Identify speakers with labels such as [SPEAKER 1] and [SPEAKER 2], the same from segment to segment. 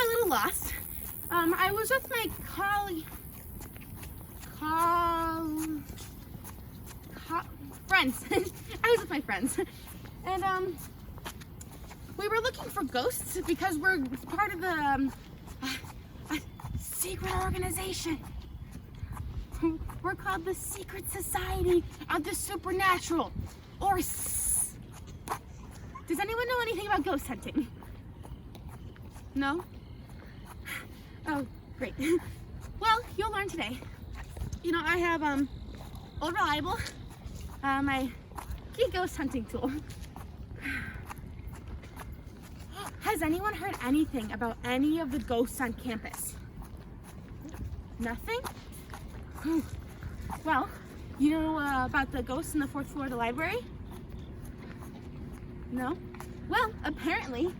[SPEAKER 1] a little lost. I was with my friends. I was with my friends. And we were looking for ghosts because we're part of the a secret organization. We're called the Secret Society of the Supernatural, or Does anyone know anything about ghost hunting? No? Oh, great. Well, you'll learn today. You know, I have Old Reliable, my key ghost hunting tool. Has anyone heard anything about any of the ghosts on campus? Nothing? Well, you know about the ghosts in the 4th floor of the library? No? Well, apparently,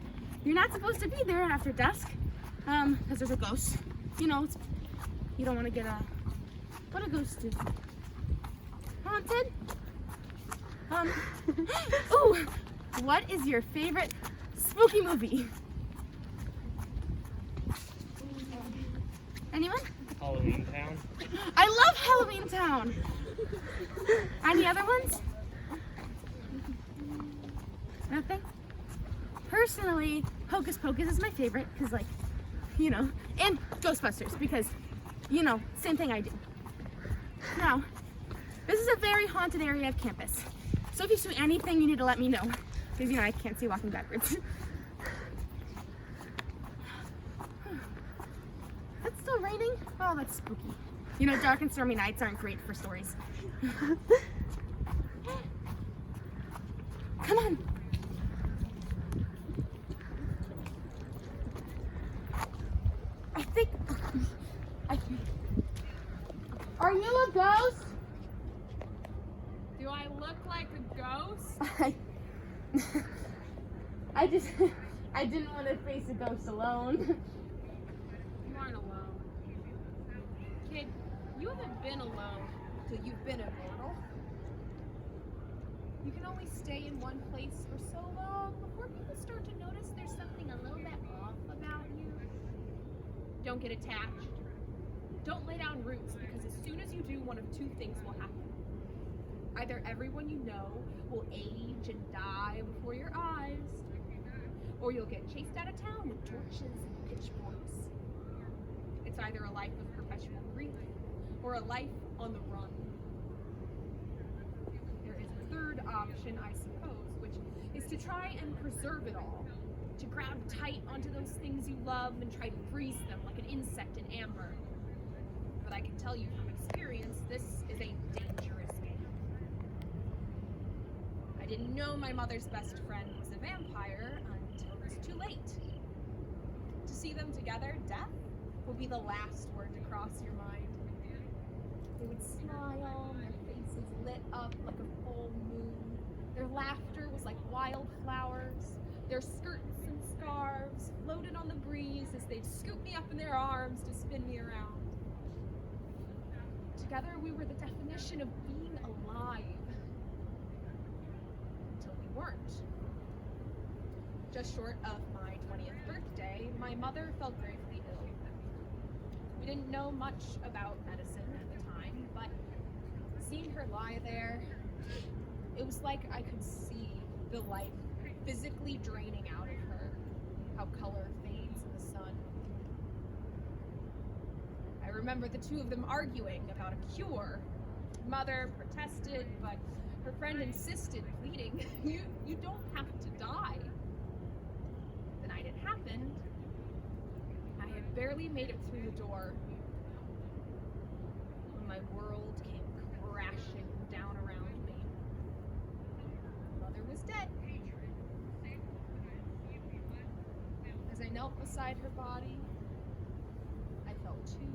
[SPEAKER 1] you're not supposed to be there after dusk, because there's a ghost. You know, you don't want to get what do ghosts do? Haunted? Ooh, what is your favorite spooky movie? Anyone?
[SPEAKER 2] Halloween Town.
[SPEAKER 1] I love Halloween Town. Any other ones? Nothing? Personally, Hocus Pocus is my favorite because, like, you know, and Ghostbusters because, you know, same thing I do. Now, this is a very haunted area of campus. So if you see anything, you need to let me know because, you know, I can't see walking backwards. It's still raining? Oh, that's spooky. You know, dark and stormy nights aren't great for stories. Come on. I think. Are you a ghost?
[SPEAKER 3] Do I look like a ghost?
[SPEAKER 1] I didn't want to face a ghost alone.
[SPEAKER 3] You aren't alone. Kid, you haven't been alone till you've been immortal. You can only stay in one place for so long before people start to notice there's something a little bit off about you. Don't get attached. Don't lay down roots, because as soon as you do, one of two things will happen. Either everyone you know will age and die before your eyes, or you'll get chased out of town with torches and pitchforks. It's either a life of perpetual grief or a life on the run. There is a third option, I suppose, which is to try and preserve it all, to grab tight onto those things you love and try to freeze them like an insect in amber. But I can tell you from experience, this is a dangerous game. I didn't know my mother's best friend was a vampire until it was too late. To see them together, death will be the last word to cross your mind. They would smile, their faces lit up like a full moon. Their laughter was like wildflowers. Their skirts and scarves floated on the breeze as they'd scoop me up in their arms to spin me around. Together we were the definition of being alive. Until we weren't. Just short of my 20th birthday, my mother fell gravely ill. We didn't know much about medicine at the time, but seeing her lie there, it was like I could see the life physically draining out of her, how color fades in the sun. I remember the two of them arguing about a cure. Mother protested, but her friend insisted, pleading, you don't have to die. The night it happened, I had barely made it through the door when my world came crashing down around me. Mother was dead. As I knelt beside her body, I felt two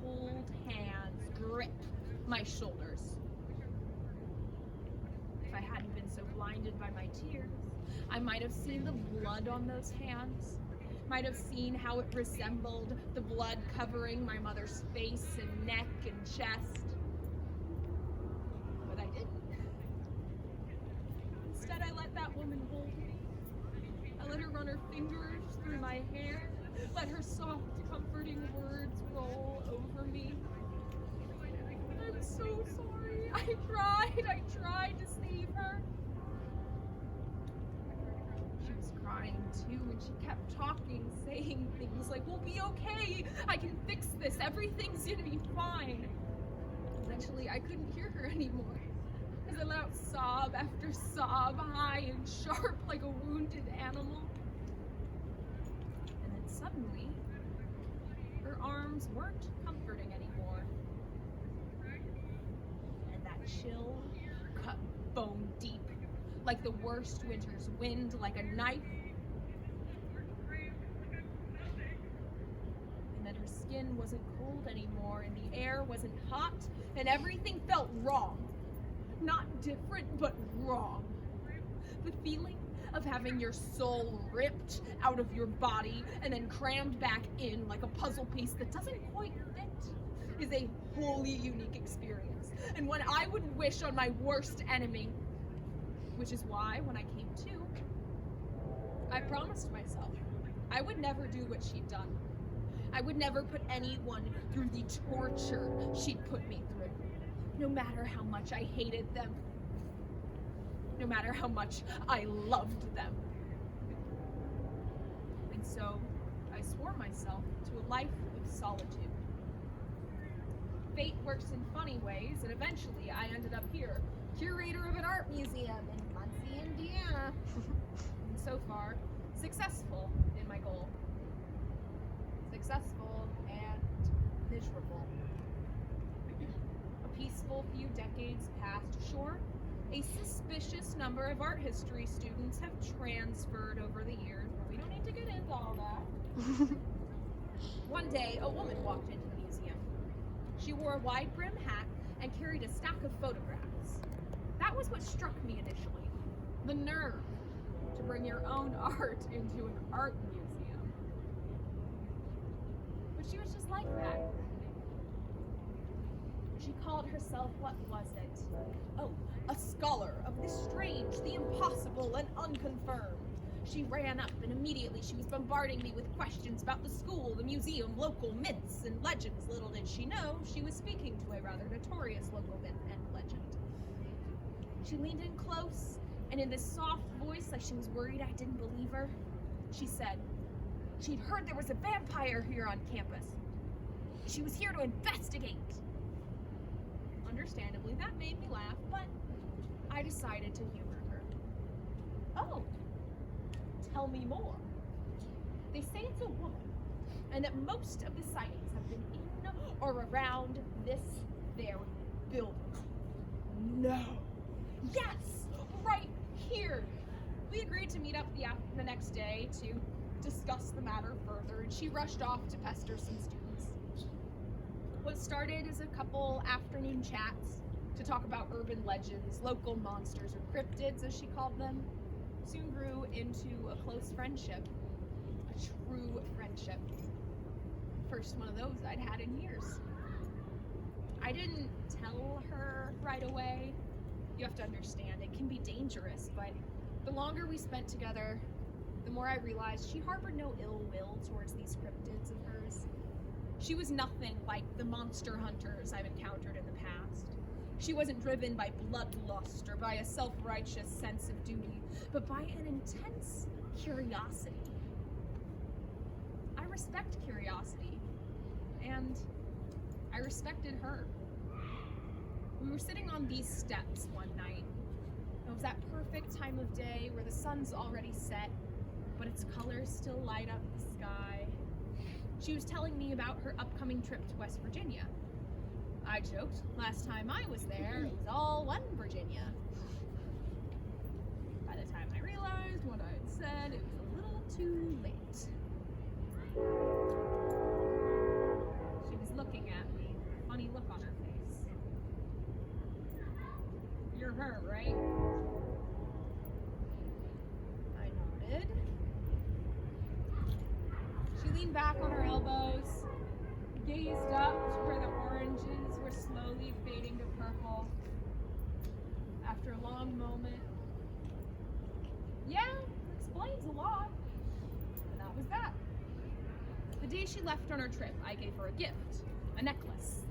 [SPEAKER 3] cold hands grip my shoulders. If I hadn't been so blinded by my tears, I might have seen the blood on those hands, might have seen how it resembled the blood covering my mother's face and neck and chest. But I didn't. Instead, I let that woman hold me. I let her run her fingers through my hair, let let her soft, comforting words roll over me. I'm so sorry. I tried to save her. She was crying too, and she kept talking, saying things like, "We'll be okay. I can fix this. Everything's gonna be fine." Eventually, I couldn't hear her anymore, as I let out sob after sob, high and sharp like a wounded animal. And then suddenly, her arms weren't comforting anymore. And that chill cut bone deep, like the worst winter's wind, like a knife. And then her skin wasn't cold anymore, and the air wasn't hot, and everything felt wrong. Not different, but wrong. The feeling of having your soul ripped out of your body and then crammed back in like a puzzle piece that doesn't quite fit is a wholly unique experience, and one I would wish on my worst enemy. Which is why, when I came to, I promised myself I would never do what she'd done. I would never put anyone through the torture she'd put me through, no matter how much I hated them, no matter how much I loved them. And so, I swore myself to a life of solitude. Fate works in funny ways, and eventually I ended up here, curator of an art museum in Muncie, Indiana. And so far, successful in my goal. Successful and miserable. A peaceful few decades passed. Sure, a suspicious number of art history students have transferred over the years, but we don't need to get into all that. One day, a woman walked into the museum. She wore a wide brim hat and carried a stack of photographs. That was what struck me initially. The nerve to bring your own art into an art museum. But she was just like that. She called herself, what was it? Oh, a scholar of the strange, the impossible, and unconfirmed. She ran up, and immediately she was bombarding me with questions about the school, the museum, local myths and legends. Little did she know, she was speaking to a rather notorious local myth and legend. She leaned in close, and in this soft voice, like she was worried I didn't believe her, she said she'd heard there was a vampire here on campus. She was here to investigate. Understandably, that made me laugh, but I decided to humor her. Oh, tell me more. They say it's a woman, and that most of the sightings have been in or around this there building. No. Yes, right here. We agreed to meet up the next day to discuss the matter further, and she rushed off to pester some students. What started as a couple afternoon chats to talk about urban legends, local monsters, or cryptids as she called them, soon grew into a close friendship, a true friendship. First one of those I'd had in years. I didn't tell her right away. You have to understand, it can be dangerous, but the longer we spent together, the more I realized she harbored no ill will towards these cryptids of hers. She was nothing like the monster hunters I've encountered in the past. She wasn't driven by bloodlust or by a self-righteous sense of duty, but by an intense curiosity. I respect curiosity, and I respected her. We were sitting on these steps one night. It was that perfect time of day where the sun's already set, but its colors still light up the sky. She was telling me about her upcoming trip to West Virginia. I joked, last time I was there, it was all one Virginia. By the time I realized what I had said, it was a little too late. She was looking at me, a funny look on her face. You're her, right? I nodded. She leaned back on her elbows, gazed up to where the oranges were slowly fading to purple. After a long moment, yeah, explains a lot. And that was that. day she left on her trip, I gave her a gift, a necklace.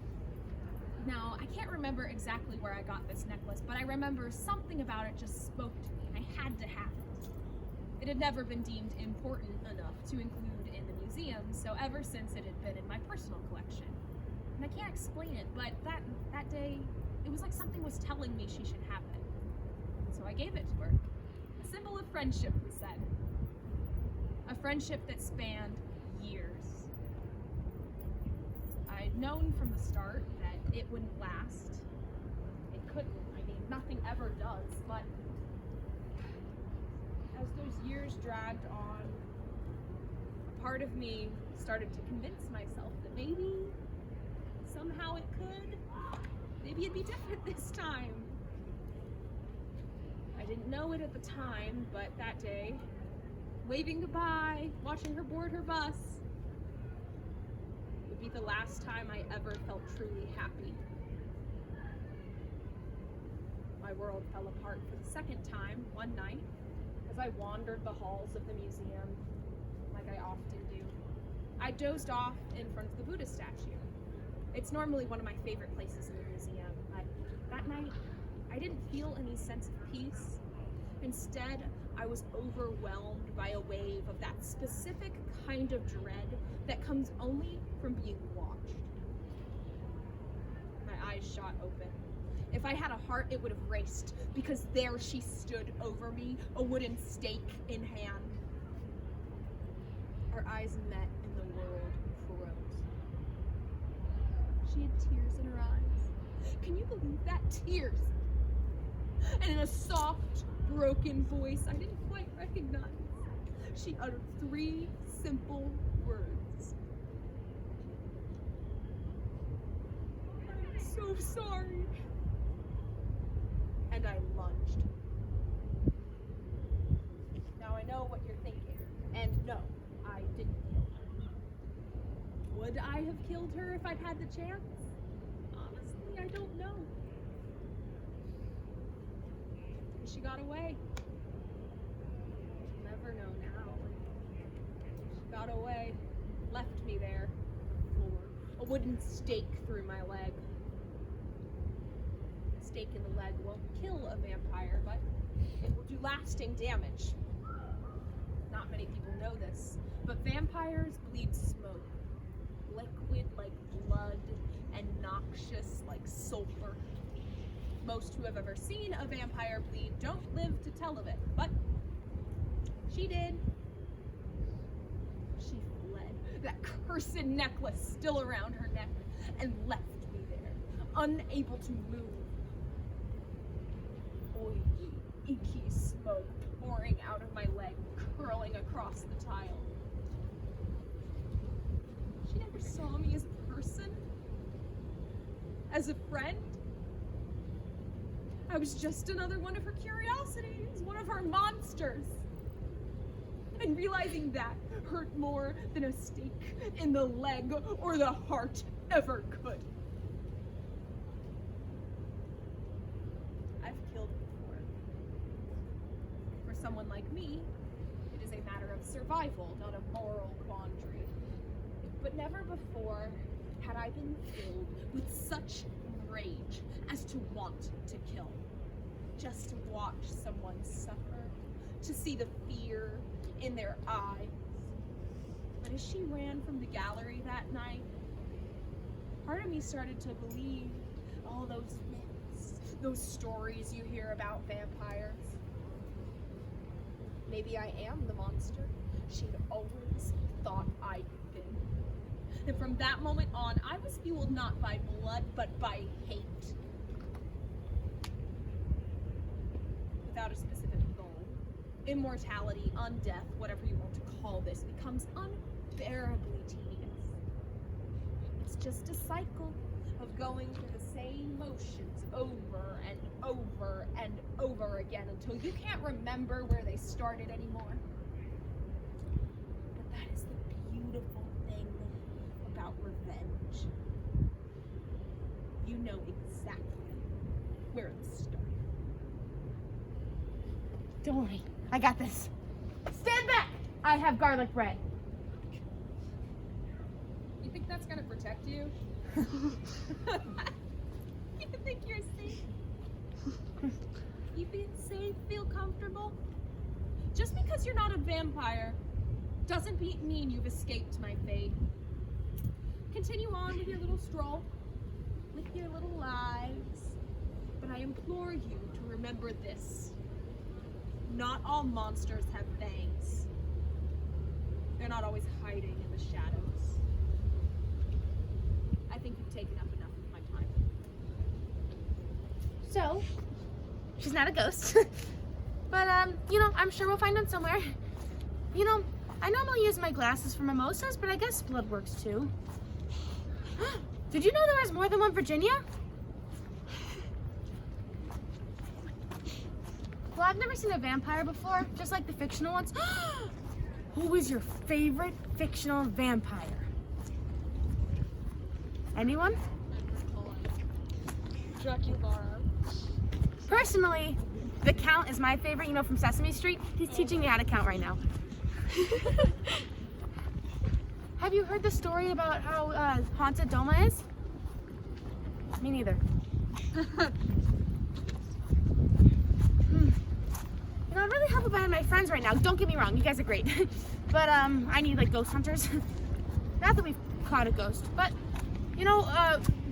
[SPEAKER 3] Now, I can't remember exactly where I got this necklace, but I remember something about it just spoke to me, and I had to have it. It had never been deemed important enough to include in the museum, so ever since it had been in my personal collection. And I can't explain it, but that day, it was like something was telling me she should have it. So I gave it to her. A symbol of friendship, we said. A friendship that spanned years. I'd known from the start that it wouldn't last. It couldn't. I mean, nothing ever does, but as those years dragged on, a part of me started to convince myself that maybe, somehow it could. Maybe it'd be different this time. I didn't know it at the time, but that day, waving goodbye, watching her board her bus, would be the last time I ever felt truly happy. My world fell apart for the second time one night as I wandered the halls of the museum like I often do. I dozed off in front of the Buddha statue. It's normally one of my favorite places in the museum, but that night I didn't feel any sense of peace. Instead, I was overwhelmed by a wave of that specific kind of dread that comes only from being watched. My eyes shot open. If I had a heart, it would have raced, because there she stood over me, a wooden stake in hand. Our eyes met and the world froze. She had tears in her eyes. Can you believe that? Tears! And in a soft, broken voice I didn't quite recognize, she uttered 3 simple words. I'm so sorry. And I lunged. Now I know what you're thinking, and no, I didn't kill her. Would I have killed her if I'd had the chance? Honestly, I don't know. She got away. You'll never know now. She got away, left me there on the floor, a wooden stake through my leg. A stake in the leg won't kill a vampire, but it will do lasting damage. Not many people know this, but vampires bleed smoke, liquid like blood and noxious like sulfur. Most who have ever seen a vampire bleed don't live to tell of it, but she did. She fled, that cursed necklace still around her neck, and left me there, unable to move. Oily, inky smoke pouring out of my leg, curling across the tile. She never saw me as a person, as a friend. I was just another one of her curiosities, one of her monsters. And realizing that hurt more than a stake in the leg or the heart ever could. I've killed before. For someone like me, it is a matter of survival, not a moral quandary. But never before had I been filled with such rage as to want to kill. Just to watch someone suffer, to see the fear in their eyes. But as she ran from the gallery that night, part of me started to believe all those myths, those stories you hear about vampires. Maybe I am the monster she'd always thought I'd been. And from that moment on, I was fueled not by blood, but by hate. Without a specific goal. Immortality, undeath, whatever you want to call this, becomes unbearably tedious. It's just a cycle of going through the same motions over and over and over again until you can't remember where they started anymore. But that is the beautiful thing about revenge. You know exactly where it started.
[SPEAKER 1] Don't worry, I got this. Stand back! I have garlic bread.
[SPEAKER 3] protect you? You think you're safe? You feel safe, feel comfortable? Just because you're not a vampire doesn't mean you've escaped my fate. Continue on with your little stroll, with your little lives, but I implore you to remember this. Not all monsters have fangs. They're not always hiding in the shadows. I think you've taken up enough of my time.
[SPEAKER 1] So, she's not a ghost. But, I'm sure we'll find one somewhere. I normally use my glasses for mimosas, but I guess blood works too. Did you know there was more than one Virginia? Well, I've never seen a vampire before, just like the fictional ones. Who is your favorite fictional vampire? Anyone?
[SPEAKER 3] Dracula.
[SPEAKER 1] Personally, the Count is my favorite, from Sesame Street. He's teaching me how to count right now. Have you heard the story about how haunted Doma is? Me neither. I really have a band of my friends right now. Don't get me wrong, you guys are great. But I need like ghost hunters. Not that we've caught a ghost, but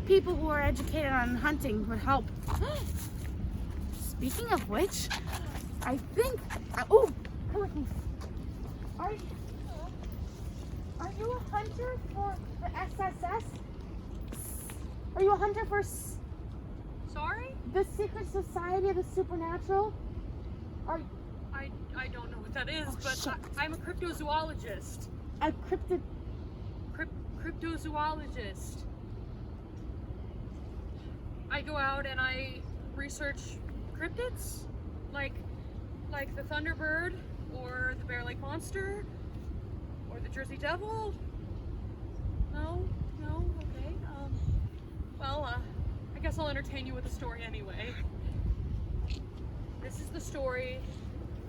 [SPEAKER 1] people who are educated on hunting would help. Speaking of which, I think. Oh, come with me. Are you a hunter for the SSS? Are you a hunter for
[SPEAKER 3] Sorry?
[SPEAKER 1] the Secret Society of the Supernatural?
[SPEAKER 2] I don't know what that is, but
[SPEAKER 1] shit.
[SPEAKER 2] I'm a cryptozoologist.
[SPEAKER 1] A cryptid.
[SPEAKER 2] Cryptozoologist. I go out and I research cryptids, like the Thunderbird, or the Bear Lake Monster, or the Jersey Devil. No, okay. I guess I'll entertain you with a story anyway. This is the story,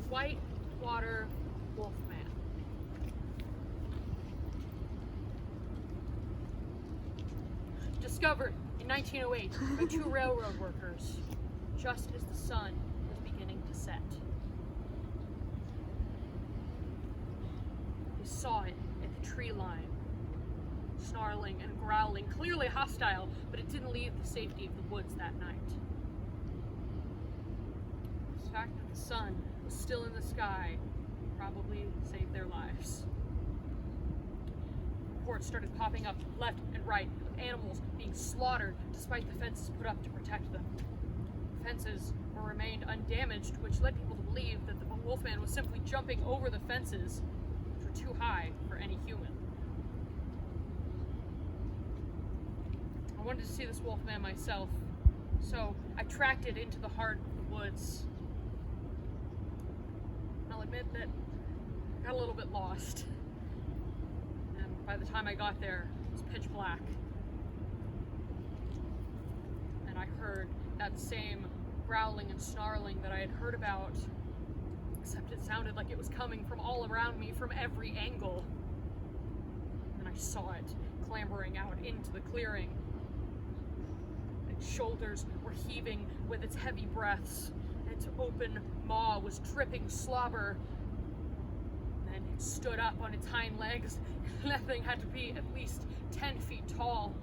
[SPEAKER 2] White Water Wolfman. Discovered in 1908 by 2 railroad workers, just as the sun was beginning to set. They saw it at the tree line, snarling and growling, clearly hostile, but it didn't leave the safety of the woods that night. The fact that the sun was still in the sky probably saved their lives. Reports started popping up left and right of animals being slaughtered despite the fences put up to protect them. Fences remained undamaged, which led people to believe that the wolfman was simply jumping over the fences, which were too high for any human. I wanted to see this wolfman myself, so I tracked it into the heart of the woods. I'll admit that I got a little bit lost. And by the time I got there, it was pitch black. And I heard that same growling and snarling that I had heard about, except it sounded like it was coming from all around me from every angle. And I saw it clambering out into the clearing. Its shoulders were heaving with its heavy breaths. Its open maw was dripping slobber. Then it stood up on its hind legs. That thing had to be at least 10 feet tall.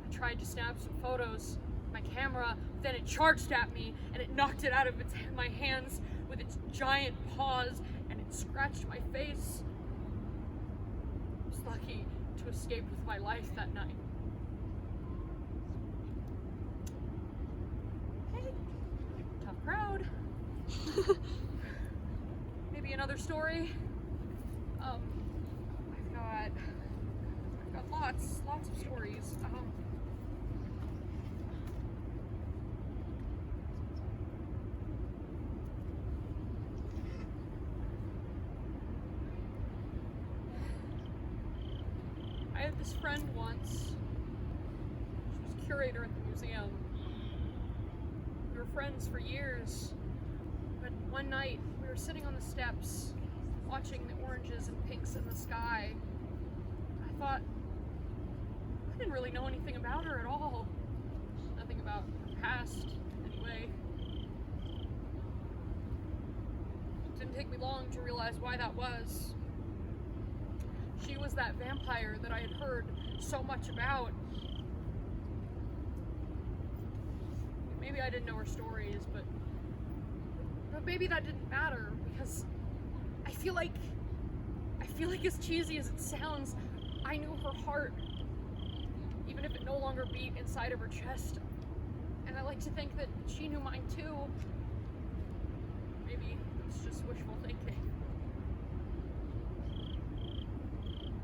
[SPEAKER 2] I tried to snap some photos with my camera, then it charged at me and it knocked it out of my hands with its giant paws, and it scratched my face. I was lucky to escape with my life that night. Tough crowd. Maybe another story. I've got lots of stories. I had this friend once. She was curator at the museum. We were friends for years. But one night, we were sitting on the steps, watching the oranges and pinks in the sky. I thought, didn't really know anything about her at all. Nothing about her past, anyway. It didn't take me long to realize why that was. She was that vampire that I had heard so much about. Maybe I didn't know her stories, but maybe that didn't matter, because I feel like as cheesy as it sounds, I knew her heart, even if it no longer beat inside of her chest. And I like to think that she knew mine too. Maybe it's just wishful thinking.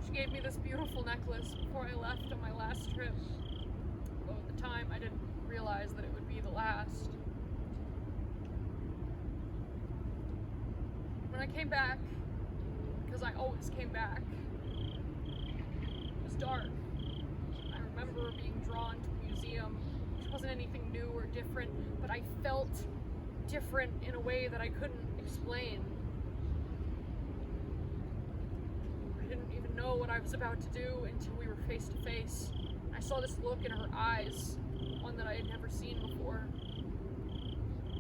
[SPEAKER 2] She gave me this beautiful necklace before I left on my last trip. Though at the time I didn't realize that it would be the last. When I came back, because I always came back, it was dark. I remember being drawn to the museum, which wasn't anything new or different, but I felt different in a way that I couldn't explain. I didn't even know what I was about to do until we were face to face. I saw this look in her eyes, one that I had never seen before.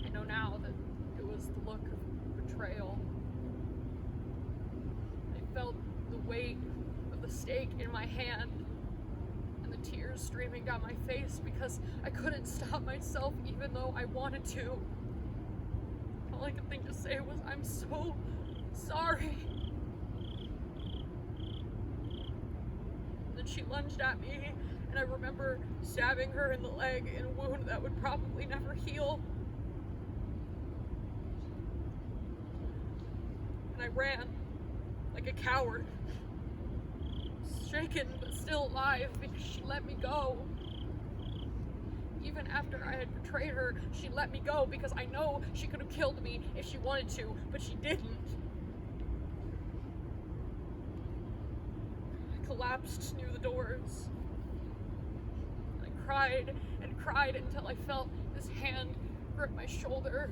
[SPEAKER 2] I know now that it was the look of betrayal. I felt the weight of the stake in my hand and the tears streaming down my face because I couldn't stop myself even though I wanted to. All I could think to say was, I'm so sorry. And then she lunged at me, and I remember stabbing her in the leg in a wound that would probably never heal. And I ran like a coward, shaken but still alive because she let me go. Even after I had betrayed her, she let me go because I know she could have killed me if she wanted to, but she didn't. I collapsed near the doors. I cried and cried until I felt this hand grip my shoulder.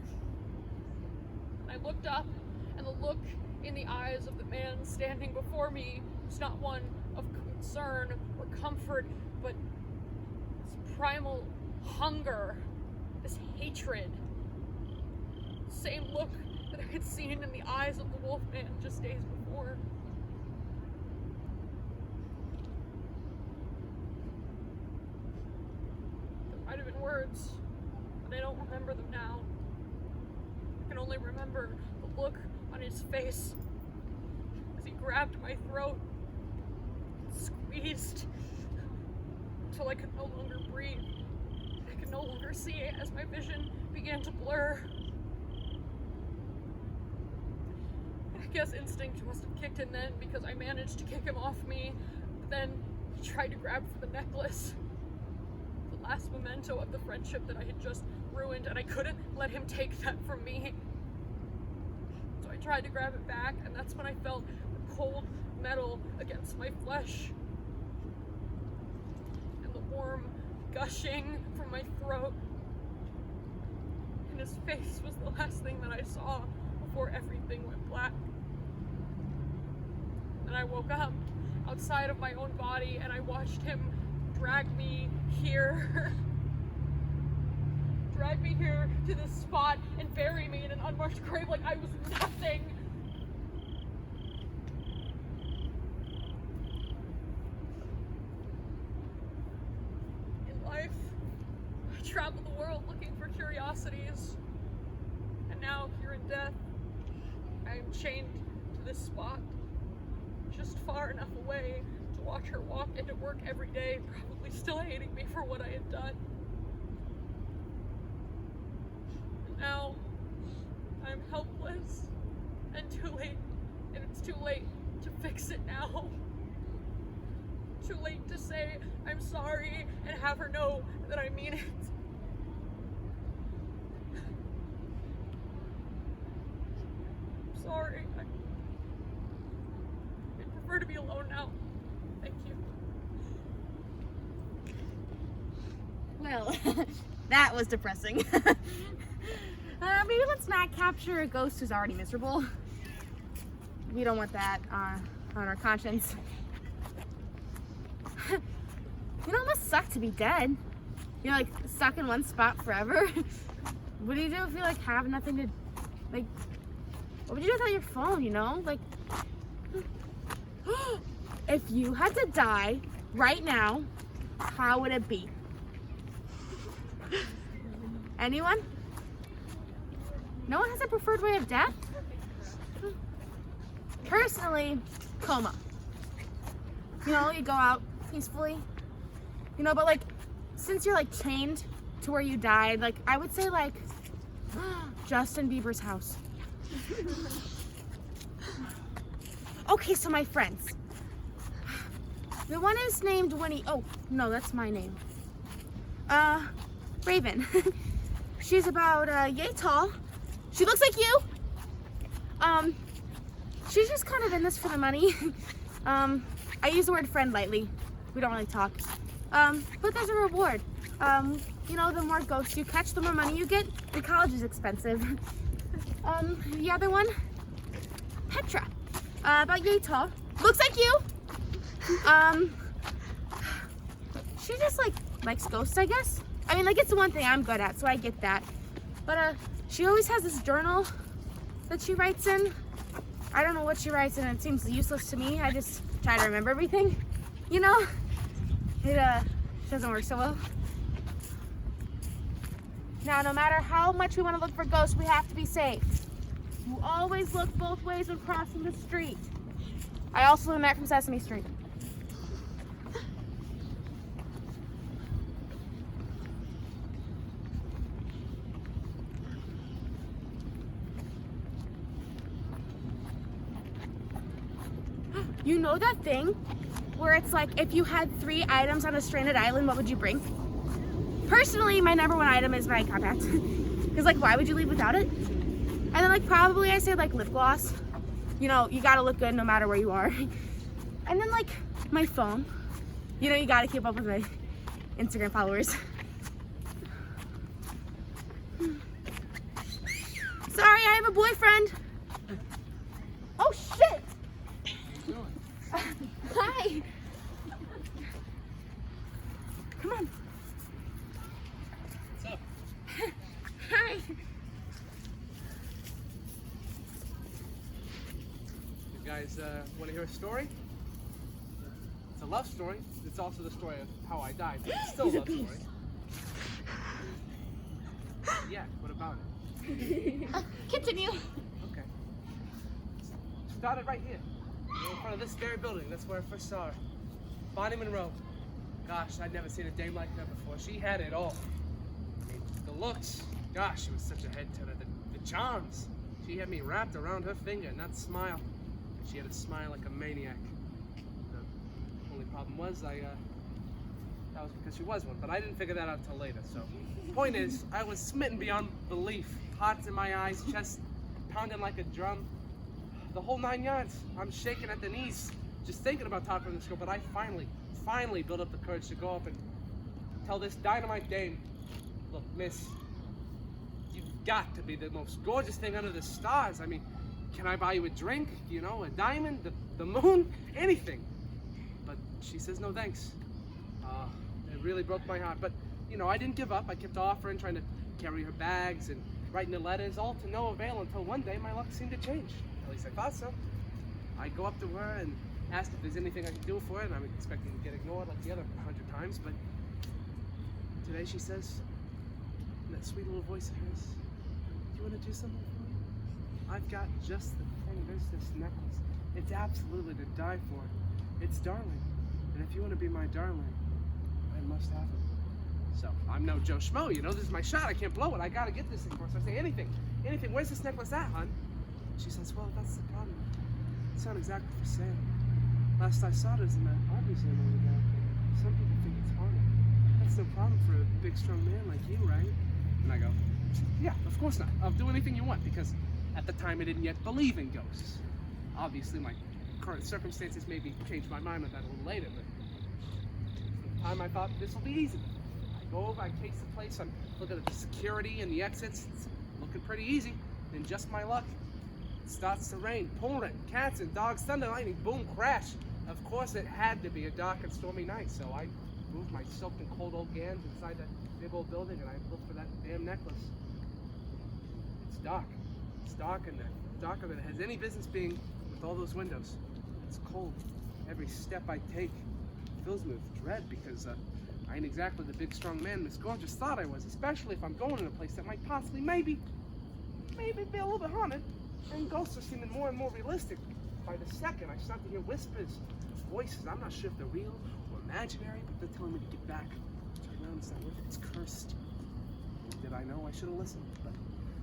[SPEAKER 2] And I looked up, and the look in the eyes of the man standing before me was not one of concern or comfort, but this primal hunger, this hatred. Same look that I had seen in the eyes of the wolfman just days before. There might have been words, but I don't remember them now. I can only remember the look on his face as he grabbed my throat, squeezed until I could no longer breathe. I could no longer see as my vision began to blur. I guess instinct must have kicked in then because I managed to kick him off me, but then he tried to grab for the necklace, the last memento of the friendship that I had just ruined, and I couldn't let him take that from me. So I tried to grab it back, and that's when I felt the cold metal against my flesh and the warm gushing from my throat. And his face was the last thing that I saw before everything went black. And I woke up outside of my own body, and I watched him drag me here. Drag me here to this spot and bury me in an unmarked grave like I was nothing. In life, I travel the world looking for curiosities, and now here in death, I am chained to this spot, just far enough away to watch her walk into work every day, probably still hating me for what I had done. And now, I'm helpless and too late, and it's too late to fix it now. Too late to say I'm sorry and have her know that I mean it. I'm sorry. I'd prefer to be alone now. Thank you.
[SPEAKER 1] Well, that was depressing. Maybe let's not capture a ghost who's already miserable. We don't want that on our conscience. You know, it must suck to be dead. You're like stuck in one spot forever. What do you do if you like have nothing to, like, what would you do without your phone, you know? Like, if you had to die right now, how would it be? Anyone? No one has a preferred way of death? Personally, coma. You know, you go out peacefully. You know, but like, since you're like chained to where you died, like I would say like Justin Bieber's house. Okay, so my friends. The one is named Winnie. Oh, no, that's my name. Raven. She's about yay tall. She looks like you. She's just kind of in this for the money. I use the word friend lightly. We don't really talk. But there's a reward. You know, the more ghosts you catch, the more money you get. The college is expensive. The other one, Petra. About yay tall. Looks like you. She just like likes ghosts, I guess. I mean, like it's the one thing I'm good at, so I get that. But she always has this journal that she writes in. I don't know what she writes in. It seems useless to me. I just try to remember everything. You know, it doesn't work so well. Now, no matter how much we want to look for ghosts, we have to be safe. You always look both ways when crossing the street. I also learned that from Sesame Street. You know that thing where it's like if you had 3 items on a stranded island, what would you bring? Personally, my number 1 item is my compact. Because like, why would you leave without it? And then like probably I say like lip gloss. You know, you gotta look good no matter where you are. And then like my phone. You know, you gotta keep up with my Instagram followers. Sorry, I have a boyfriend. Oh shit! Hi. Come on.
[SPEAKER 4] What's up?
[SPEAKER 1] Hi.
[SPEAKER 4] You guys want to hear a story? It's a love story. It's also the story of how I died. But it's still a love story. Yeah, what about it?
[SPEAKER 1] Continue.
[SPEAKER 4] Okay. Started right here. In front of this very building. That's where I first saw her. Bonnie Monroe. Gosh, I'd never seen a dame like her before. She had it all. I mean, the looks. Gosh, she was such a head turner. The charms. She had me wrapped around her finger, and that smile. She had a smile like a maniac. The only problem was that was because she was one, but I didn't figure that out until later. So, point is, I was smitten beyond belief. Hearts in my eyes, chest pounding like a drum. The whole 9 yards. I'm shaking at the knees, just thinking about talking to this girl. But I finally built up the courage to go up and tell this dynamite dame, look, miss, you've got to be the most gorgeous thing under the stars. I mean, can I buy you a drink? You know, a diamond, the moon, anything. But she says no thanks. It really broke my heart. But, you know, I didn't give up. I kept offering, trying to carry her bags and writing the letters, all to no avail until one day my luck seemed to change. At least I thought so. I go up to her and ask if there's anything I can do for her, and I'm expecting to get ignored like the other 100 times, but today she says, in that sweet little voice of hers, do you want to do something for me? I've got just the thing. There's this necklace. It's absolutely to die for. It's darling. And if you want to be my darling, I must have it. So, I'm no Joe Schmo, you know, this is my shot. I can't blow it. I gotta get this thing for her. So I say, anything. Where's this necklace at, hon? She says, well, that's the problem. It's not exactly for sale. Last I saw it was in that art museum over there. Some people think it's haunted. That's no problem for a big, strong man like you, right? And I go, yeah, of course not. I'll do anything you want, because at the time I didn't yet believe in ghosts. Obviously, my current circumstances maybe changed my mind on that a little later, but at the time I thought this will be easy. I go over, I case the place, I'm looking at the security and the exits. It's looking pretty easy. And just my luck, it starts to rain, pouring, cats and dogs, thunder, lightning, boom, crash. Of course, it had to be a dark and stormy night, so I moved my soaked and cold old gans inside that big old building, and I looked for that damn necklace. It's dark. It's dark, and darker than it has any business being with all those windows. It's cold. Every step I take fills me with dread because I ain't exactly the big strong man Miss Gorgeous thought I was, especially if I'm going in a place that might possibly maybe be a little bit haunted. And ghosts are seeming more and more realistic. By the second, I start to hear whispers, voices. I'm not sure if they're real or imaginary, but they're telling me to get back. Turn around, it's not worth it. It's cursed. Did I know I should have listened? But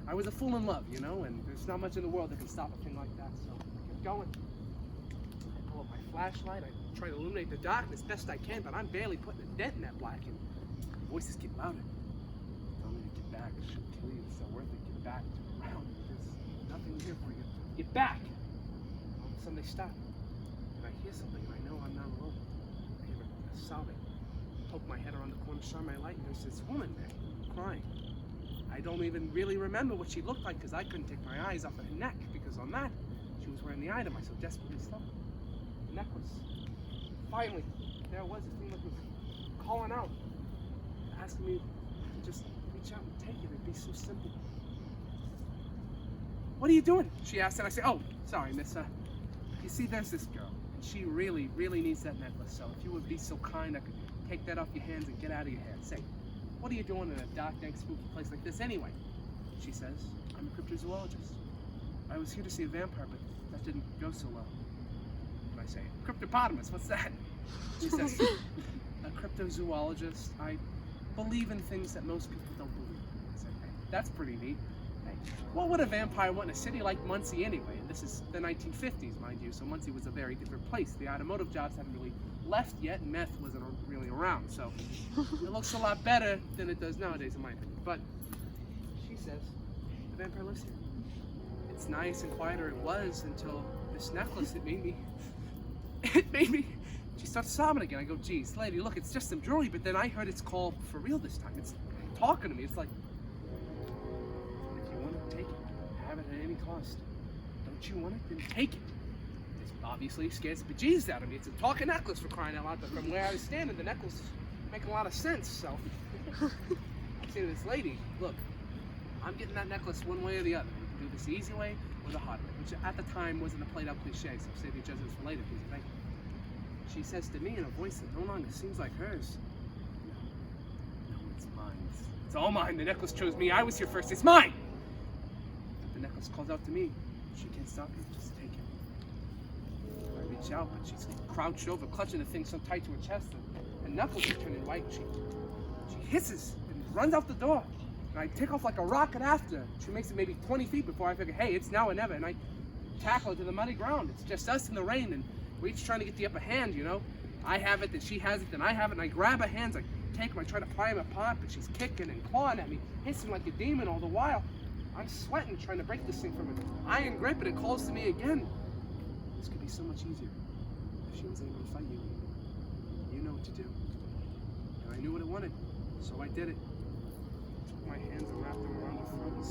[SPEAKER 4] I was a fool in love, you know, and there's not much in the world that can stop a thing like that, so I kept going. I pull up my flashlight, I try to illuminate the darkness best I can, but I'm barely putting a dent in that black, and the voices get louder. Tell me to get back, it should kill you, it's not worth it, get back, turn around, there's nothing here for you. Get back! All of a sudden they stop, and I hear something, and I know I'm not alone. I hear a sobbing. I poke my head around the corner, shine my light, and there's this woman there, crying. I don't even really remember what she looked like because I couldn't take my eyes off of her neck, because on that, she was wearing the item I so desperately sought. The necklace. Finally, there it was. It seemed like it was calling out, asking me to just reach out and take it. It'd be so simple. What are you doing? She asked, and I said, oh, sorry, miss. You see, there's this girl, and she really, really needs that necklace, so if you would be so kind, I could take that off your hands and get out of your hair. Say, what are you doing in a dark, dank, spooky place like this anyway? She says, I'm a cryptozoologist. I was here to see a vampire, but that didn't go so well. And I say, cryptopotamus, what's that? She says, a cryptozoologist. I believe in things that most people don't believe in. I said, hey, that's pretty neat. Hey, what would a vampire want in a city like Muncie anyway? And this is the 1950s, mind you, so Muncie was a very different place. The automotive jobs hadn't really left yet, and meth wasn't really around, so it looks a lot better than it does nowadays, in my opinion. But she says the vampire lives here. It's nice and quiet, or it was, until this necklace. It made me. She starts sobbing again. I go, geez, lady, look, it's just some jewelry. But then I heard it's called for real this time. It's talking to me. It's like, if you want to take it, have it at any cost. Don't you want it? Then take it. Obviously scares the bejesus out of me. It's a talking necklace, for crying out loud, but from where I was standing, the necklace is making a lot of sense, so I say to this lady, look, I'm getting that necklace one way or the other. We can do this the easy way or the hard way, which at the time wasn't a played-out cliche, so save your judgments for later, please. Thank you. She says to me in a voice that no longer seems like hers, no, it's mine. It's all mine. The necklace chose me. I was here first. It's mine! The necklace calls out to me. She can't stop you. Just take it. I reach out, but she's crouched over, clutching the thing so tight to her chest, and knuckles are turning white. She hisses and runs out the door. And I take off like a rocket after her. She makes it maybe 20 feet before I figure, hey, it's now or never. And I tackle her to the muddy ground. It's just us in the rain, and we're each trying to get the upper hand, you know? I have it, then she has it, then I have it, and I grab her hands, I take them, I try to pry them apart, but she's kicking and clawing at me, hissing like a demon all the while. I'm sweating, trying to break this thing from her iron grip, and it calls to me again. This could be so much easier if she was able to fight you. You know what to do. And I knew what it wanted, so I did it. I took my hands and wrapped them around her throat and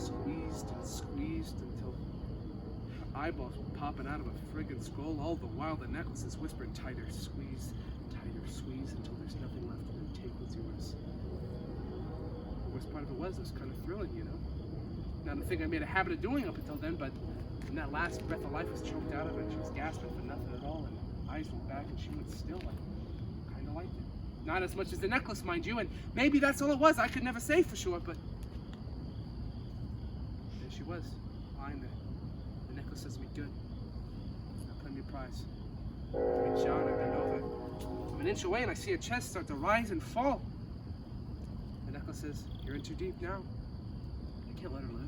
[SPEAKER 4] squeezed until her eyeballs were popping out of a friggin' skull. All the while the necklace is whispering, tighter, squeeze until there's nothing left, and then take what's yours. The worst part of it was kind of thrilling, you know? Not a thing I made a habit of doing up until then, but when that last breath of life was choked out of her and she was gasping for nothing at all, and her eyes went back and she went still, I kind of liked it. Not as much as the necklace, mind you, and maybe that's all it was. I could never say for sure, but there she was, lying there. The necklace does me good. Now play me a prize. I reach out and I bend over. I'm an inch away and I see her chest start to rise and fall. The necklace says, you're in too deep now. I can't let her live.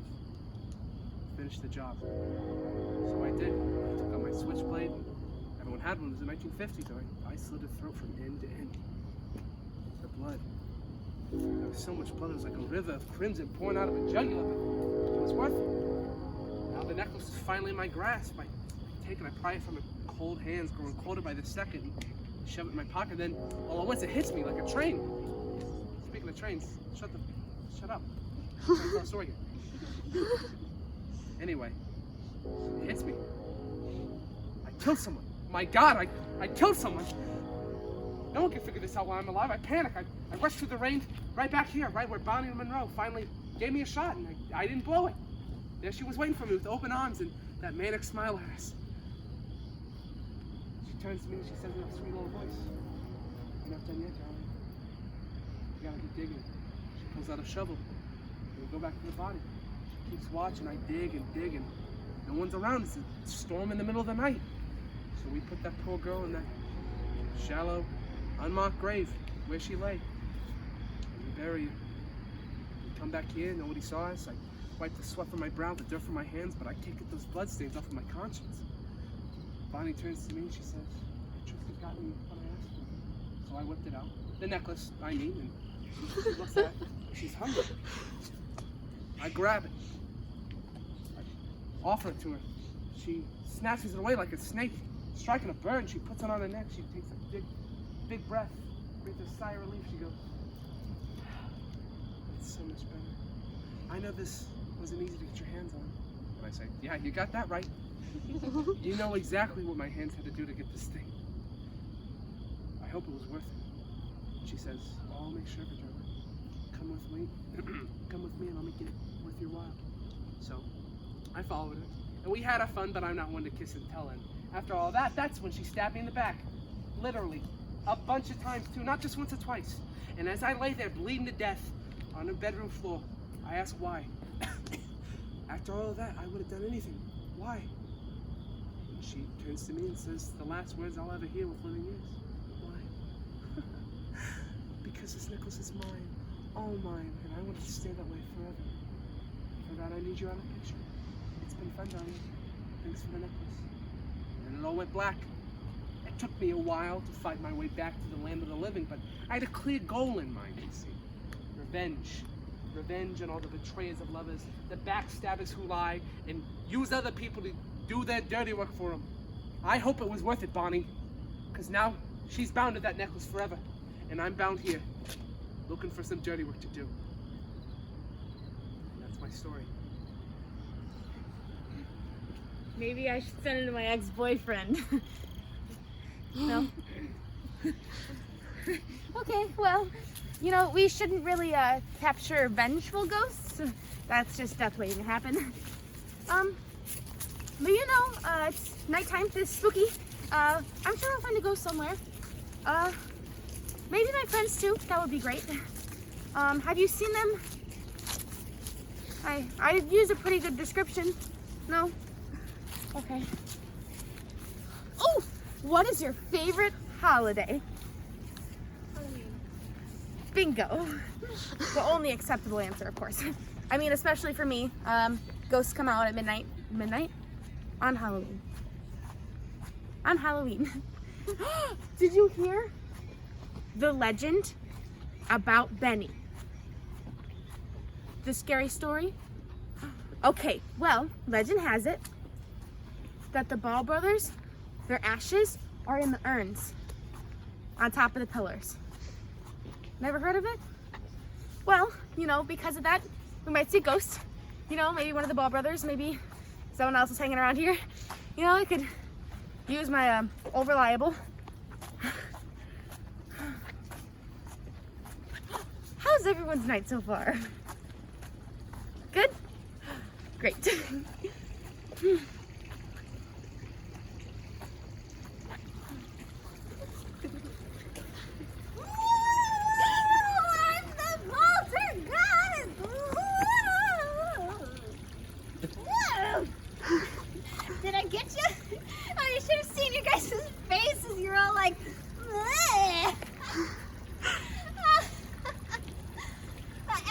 [SPEAKER 4] Finish the job. So I did. I took out my switchblade. Everyone had one. It was the 1950s. I slit her throat from end to end. The blood. There was so much blood. It was like a river of crimson pouring out of a jugular. But it was worth it. Now the necklace is finally in my grasp. I take it. I pry it from her cold hands, growing colder by the second. Shove it in my pocket. Then all at once it hits me like a train. Speaking of trains, shut up. I'm trying to tell a story here. Anyway, it hits me. I killed someone. My God, I killed someone. No one can figure this out while I'm alive. I panic. I rush through the rain right back here, right where Bonnie and Monroe finally gave me a shot, and I didn't blow it. There she was waiting for me with open arms and that manic smile on hers. She turns to me and she says in a sweet little voice, "You're not done yet, darling. You gotta keep digging." She pulls out a shovel. And we go back to the body. She keeps watching. I dig and dig, and no one's around. It's a storm in the middle of the night. So we put that poor girl in that shallow, unmarked grave where she lay. And we bury her. We come back here, nobody saw us. I wipe the sweat from my brow, the dirt from my hands, but I can't get those bloodstains off of my conscience. Bonnie turns to me and she says, "The truth has gotten me what I asked for." So I whipped it out. The necklace, I mean, and she looks at it. She's hungry. I grab it. I offer it to her. She snatches it away like a snake, striking a bird. She puts it on her neck. She takes a big breath. Breathes a sigh of relief. She goes, "It's so much better. I know this wasn't easy to get your hands on." And I say, "Yeah, you got that right. You know exactly what my hands had to do to get this thing. I hope it was worth it." And she says, "Oh, I'll make sure of it, darling. Come with me. Come with me and I'll make it worth your while." So I followed her. And we had our fun, but I'm not one to kiss and tell. And after all that, that's when she stabbed me in the back. Literally. A bunch of times too, not just once or twice. And as I lay there bleeding to death on her bedroom floor, I asked why. After all of that, I would have done anything. Why? And she turns to me and says the last words I'll ever hear with living ears. Why? Because this necklace is mine. All mine. And I want it to stay that way forever. For that, I need you out of the picture. It's been fun, darling. Thanks for the necklace. And then it all went black. It took me a while to fight my way back to the land of the living, but I had a clear goal in mind, you see. Revenge. Revenge on all the betrayers of lovers, the backstabbers who lie and use other people to do their dirty work for them. I hope it was worth it, Bonnie, because now she's bound to that necklace forever, and I'm bound here, looking for some dirty work to do. And that's my story.
[SPEAKER 1] Maybe I should send it to my ex-boyfriend. No? Okay, well, you know, we shouldn't really capture vengeful ghosts. That's just death waiting to happen. But you know, it's nighttime, it's spooky. I'm sure I'll find a ghost somewhere. Maybe my friends too, that would be great. Have you seen them? I use a pretty good description. No? Okay. Oh! What is your favorite holiday? Bingo. The only acceptable answer, of course. I mean, especially for me. Ghosts come out at midnight. Midnight? On Halloween. On Halloween. Did you hear the legend about Benny? The scary story? Okay, well, legend has it that the Ball brothers, their ashes are in the urns on top of the pillars. Never heard of it? Well, you know, because of that, we might see ghosts. You know, maybe one of the Ball brothers, maybe someone else is hanging around here. You know, I could use my old reliable. How's everyone's night so far? Good? Great.
[SPEAKER 3] Did I get you? Oh, you should have seen your guys' faces. You're all like, bleh.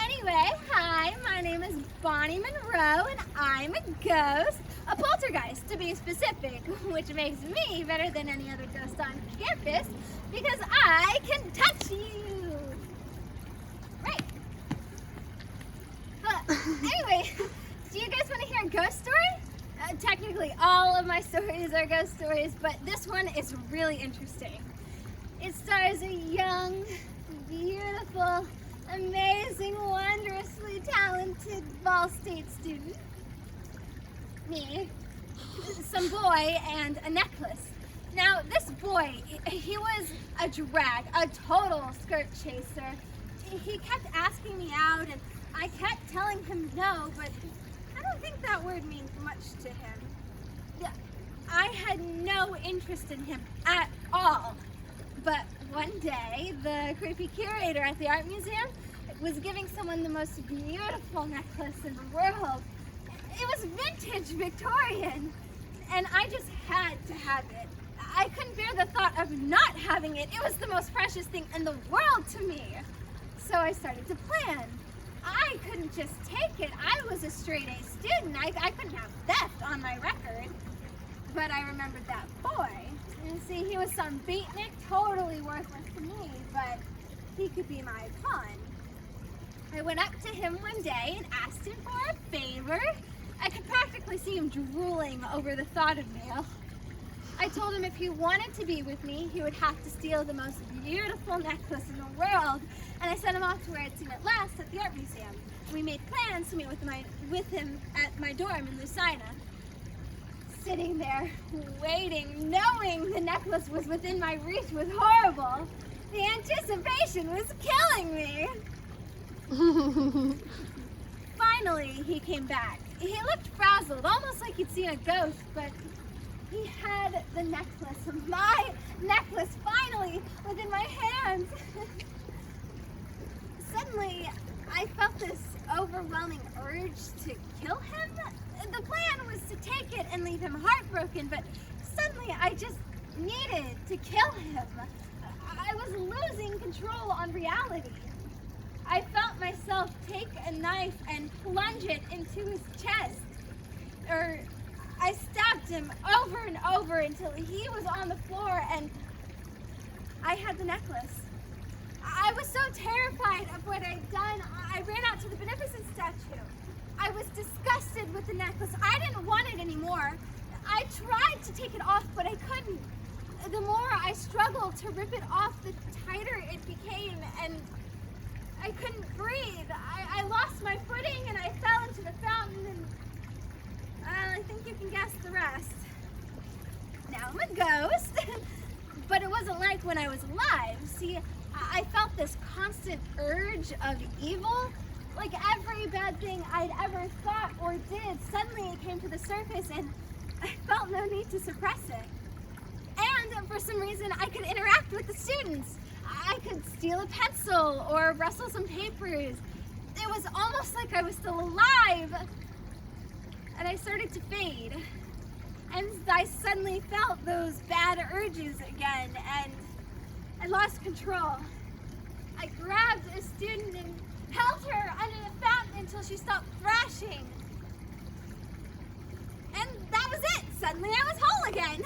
[SPEAKER 3] Anyway, hi, my name is Bonnie Monroe, and I'm a ghost. A poltergeist, to be specific, which makes me better than any other ghost on campus, because I can touch you. Right. Anyway, do you guys want to hear a ghost story? Technically, all of my stories are ghost stories, but this one is really interesting. It stars a young, beautiful, amazing, wondrously talented Ball State student, me, some boy, and a necklace.
[SPEAKER 5] Now, this boy, he was a drag, a total skirt chaser. He kept asking me out, and I kept telling him no, but I don't think that word means much to him. Yeah, I had no interest in him at all. But one day, the creepy curator at the art museum was giving someone the most beautiful necklace in the world. It was vintage Victorian, and I just had to have it. I couldn't bear the thought of not having it. It was the most precious thing in the world to me. So I started to plan. I couldn't just take it. I was a straight A student. I couldn't have theft on my record. But I remembered that boy. And see, he was some beatnik, totally worthless to me, but he could be my pawn. I went up to him one day and asked him for a favor. I could practically see him drooling over the thought of me. I told him if he wanted to be with me, he would have to steal the most beautiful necklace in the world. And I sent him off to where I'd seen it last at the art museum. We made plans to meet with him at my dorm in Lucina. Sitting there, waiting, knowing the necklace was within my reach was horrible. The anticipation was killing me. Finally, he came back. He looked frazzled, almost like he'd seen a ghost, but he had the necklace, my necklace, finally within my hands. Suddenly, I felt this overwhelming urge to kill him. The plan was to take it and leave him heartbroken, but suddenly I just needed to kill him. I was losing control on reality. I felt myself take a knife and plunge it into his chest. I stabbed him over and over until he was on the floor and I had the necklace. I was so terrified of what I'd done, I ran out to the Beneficent statue. I was disgusted with the necklace. I didn't want it anymore. I tried to take it off, but I couldn't. The more I struggled to rip it off, the tighter it became, and I couldn't breathe. I lost my footing and I fell into the fountain, and I think you can guess the rest. Now I'm a ghost, but it wasn't like when I was alive. See, I felt this constant urge of evil. Like every bad thing I'd ever thought or did, suddenly it came to the surface and I felt no need to suppress it. And for some reason, I could interact with the students. I could steal a pencil or rustle some papers. It was almost like I was still alive. And I started to fade. And I suddenly felt those bad urges again, and I lost control. I grabbed a student and held her under the fountain until she stopped thrashing. And that was it. Suddenly I was whole again.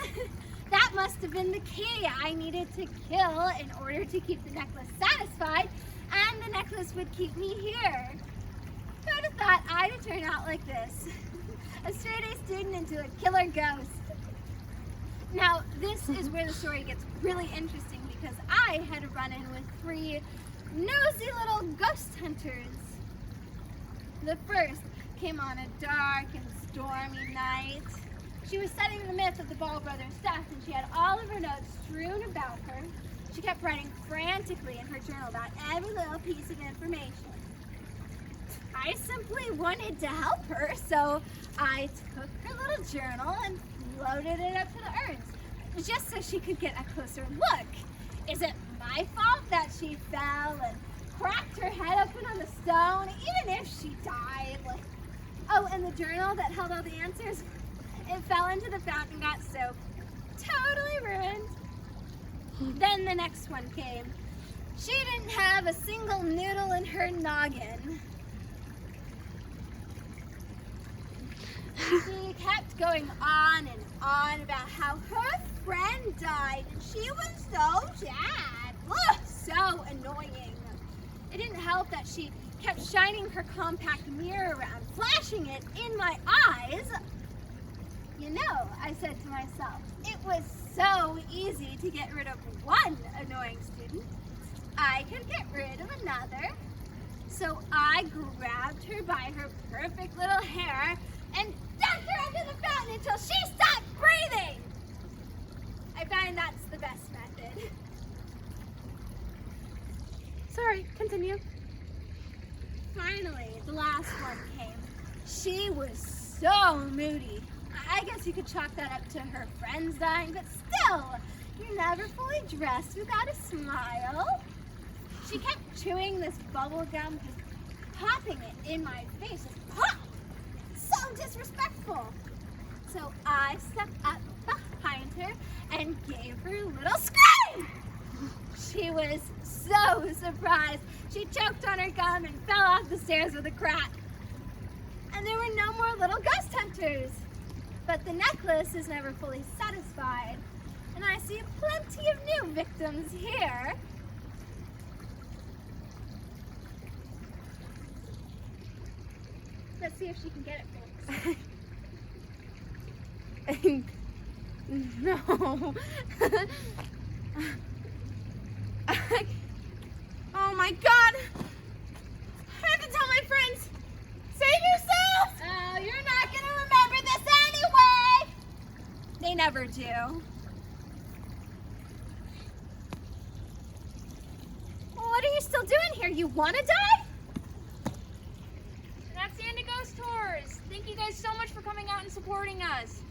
[SPEAKER 5] That must have been the key I needed to kill in order to keep the necklace satisfied, and the necklace would keep me here. Who'd have thought I'd turn out like this? A straight A student into a killer ghost. Now, this is where the story gets really interesting because I had a run-in with 3 nosy little ghost hunters. The first came on a dark and stormy night. She was studying the myth of the Ball brothers' death, and she had all of her notes strewn about her. She kept writing frantically in her journal about every little piece of information. I simply wanted to help her, so I took her little journal and floated it up to the urns, just so she could get a closer look. Is it my fault that she fell and cracked her head open on the stone, even if she died? Oh, and the journal that held all the answers, it fell into the fountain and got soaked. Totally ruined. Then the next one came. She didn't have a single noodle in her noggin. She kept going on and on about how her friend died and she was so sad. Ugh, so annoying. It didn't help that she kept shining her compact mirror around, flashing it in my eyes. You know, I said to myself, it was so easy to get rid of one annoying student. I could get rid of another. So I grabbed her by her perfect little hair and dunked her under the fountain until she stopped breathing. I find that's the best method.
[SPEAKER 1] Sorry, continue.
[SPEAKER 5] Finally, the last one came. She was so moody. I guess you could chalk that up to her friends dying, but still, you're never fully dressed without a smile. She kept chewing this bubble gum, just popping it in my face. Just pop! So disrespectful. So I stepped up behind her and gave her a little scream. She was so surprised. She choked on her gum and fell off the stairs with a crack. And there were no more little ghost hunters. But the necklace is never fully satisfied. And I see plenty of new victims here. Let's see if she can get it, folks.
[SPEAKER 1] No. Oh my god! I have to tell my friends! Save yourselves!
[SPEAKER 5] Oh, you're not gonna remember this anyway! They never do. Well, what are you still doing here? You wanna die?
[SPEAKER 3] And that's the end of Ghost Tours. Thank you guys so much for coming out and supporting us.